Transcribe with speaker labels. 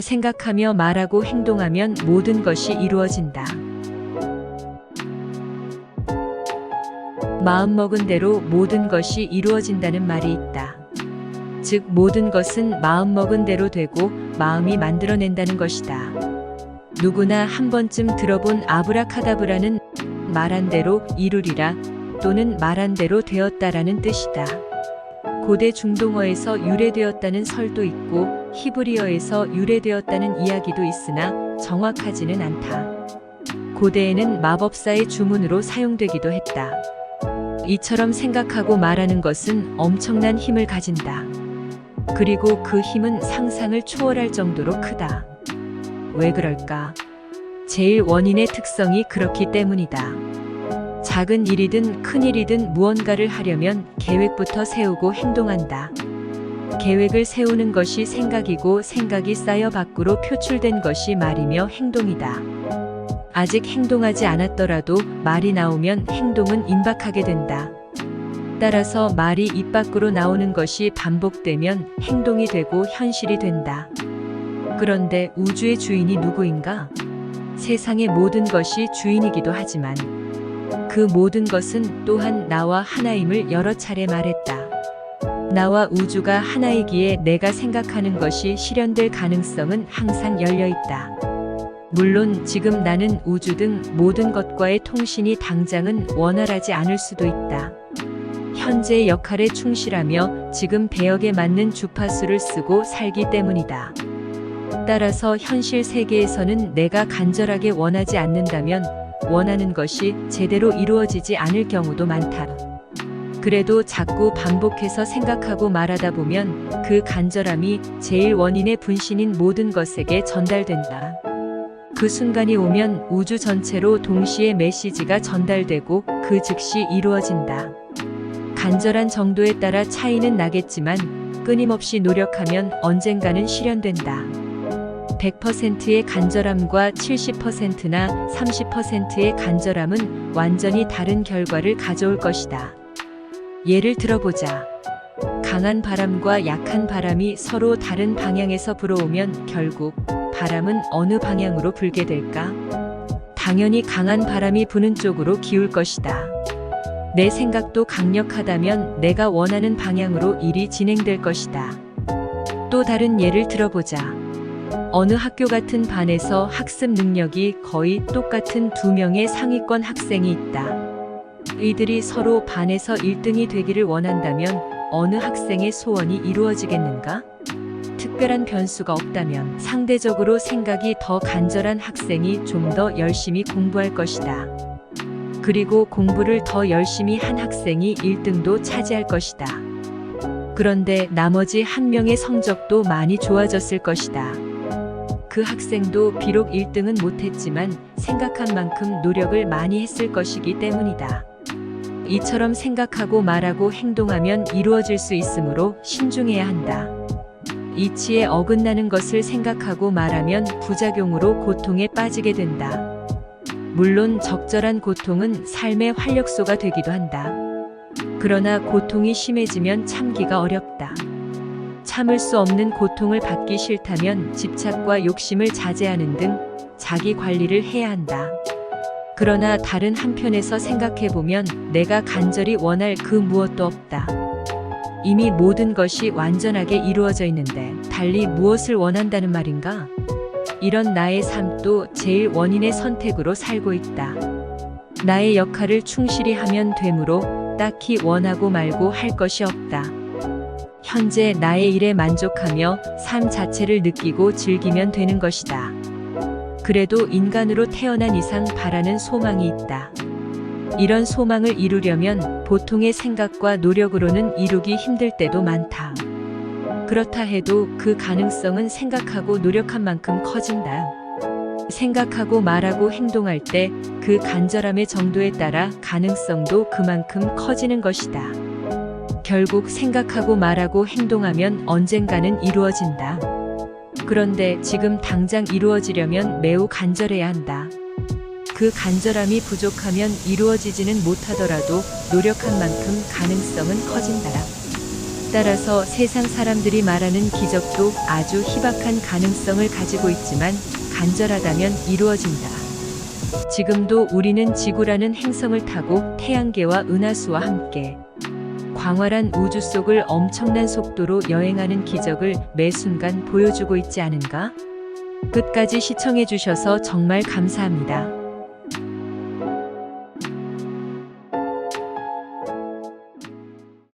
Speaker 1: 생각하며 말하고 행동하면 모든 것이 이루어진다. 마음먹은 대로 모든 것이 이루어진다는 말이 있다. 즉 모든 것은 마음먹은 대로 되고 마음이 만들어낸다는 것이다. 누구나 한 번쯤 들어본 아브라카다브라는 말한 대로 이루리라 또는 말한 대로 되었다라는 뜻이다. 고대 중동어에서 유래되었다는 설도 있고 히브리어에서 유래되었다는 이야기도 있으나 정확하지는 않다. 고대에는 마법사의 주문으로 사용되기도 했다. 이처럼 생각하고 말하는 것은 엄청난 힘을 가진다. 그리고 그 힘은 상상을 초월할 정도로 크다. 왜 그럴까? 제일 원인의 특성이 그렇기 때문이다. 작은 일이든 큰 일이든 무언가를 하려면 계획부터 세우고 행동한다. 계획을 세우는 것이 생각이고 생각이 쌓여 밖으로 표출된 것이 말이며 행동이다. 아직 행동하지 않았더라도 말이 나오면 행동은 임박하게 된다. 따라서 말이 입 밖으로 나오는 것이 반복되면 행동이 되고 현실이 된다. 그런데 우주의 주인이 누구인가? 세상의 모든 것이 주인이기도 하지만 그 모든 것은 또한 나와 하나임을 여러 차례 말했다. 나와 우주가 하나이기에 내가 생각하는 것이 실현될 가능성은 항상 열려 있다. 물론 지금 나는 우주 등 모든 것과의 통신이 당장은 원활하지 않을 수도 있다. 현재의 역할에 충실하며 지금 배역에 맞는 주파수를 쓰고 살기 때문이다. 따라서 현실 세계에서는 내가 간절하게 원하지 않는다면 원하는 것이 제대로 이루어지지 않을 경우도 많다. 그래도 자꾸 반복해서 생각하고 말하다 보면 그 간절함이 제일 원인의 분신인 모든 것에게 전달된다. 그 순간이 오면 우주 전체로 동시에 메시지가 전달되고 그 즉시 이루어진다. 간절한 정도에 따라 차이는 나겠지만 끊임없이 노력하면 언젠가는 실현된다. 100%의 간절함과 70%나 30%의 간절함은 완전히 다른 결과를 가져올 것이다. 예를 들어보자. 강한 바람과 약한 바람이 서로 다른 방향에서 불어오면 결국 바람은 어느 방향으로 불게 될까? 당연히 강한 바람이 부는 쪽으로 기울 것이다. 내 생각도 강력하다면 내가 원하는 방향으로 일이 진행될 것이다. 또 다른 예를 들어보자. 어느 학교 같은 반에서 학습 능력이 거의 똑같은 두 명의 상위권 학생이 있다. 이들이 서로 반에서 1등이 되기를 원한다면 어느 학생의 소원이 이루어지겠는가? 특별한 변수가 없다면 상대적으로 생각이 더 간절한 학생이 좀 더 열심히 공부할 것이다. 그리고 공부를 더 열심히 한 학생이 1등도 차지할 것이다. 그런데 나머지 한 명의 성적도 많이 좋아졌을 것이다. 그 학생도 비록 1등은 못했지만 생각한 만큼 노력을 많이 했을 것이기 때문이다. 이처럼 생각하고 말하고 행동하면 이루어질 수 있으므로 신중해야 한다. 이치에 어긋나는 것을 생각하고 말하면 부작용으로 고통에 빠지게 된다. 물론 적절한 고통은 삶의 활력소가 되기도 한다. 그러나 고통이 심해지면 참기가 어렵다. 참을 수 없는 고통을 받기 싫다면 집착과 욕심을 자제하는 등 자기 관리를 해야 한다. 그러나 다른 한편에서 생각해보면 내가 간절히 원할 그 무엇도 없다. 이미 모든 것이 완전하게 이루어져 있는데 달리 무엇을 원한다는 말인가? 이런 나의 삶도 제일 원인의 선택으로 살고 있다. 나의 역할을 충실히 하면 되므로 딱히 원하고 말고 할 것이 없다. 현재 나의 일에 만족하며 삶 자체를 느끼고 즐기면 되는 것이다. 그래도 인간으로 태어난 이상 바라는 소망이 있다. 이런 소망을 이루려면 보통의 생각과 노력으로는 이루기 힘들 때도 많다. 그렇다 해도 그 가능성은 생각하고 노력한 만큼 커진다. 생각하고 말하고 행동할 때 그 간절함의 정도에 따라 가능성도 그만큼 커지는 것이다. 결국 생각하고 말하고 행동하면 언젠가는 이루어진다. 그런데 지금 당장 이루어지려면 매우 간절해야 한다. 그 간절함이 부족하면 이루어지지는 못하더라도 노력한 만큼 가능성은 커진다. 따라서 세상 사람들이 말하는 기적도 아주 희박한 가능성을 가지고 있지만 간절하다면 이루어진다. 지금도 우리는 지구라는 행성을 타고 태양계와 은하수와 함께 광활한 우주 속을 엄청난 속도로 여행하는 기적을 매 순간 보여주고 있지 않은가? 끝까지 시청해 주셔서 정말 감사합니다.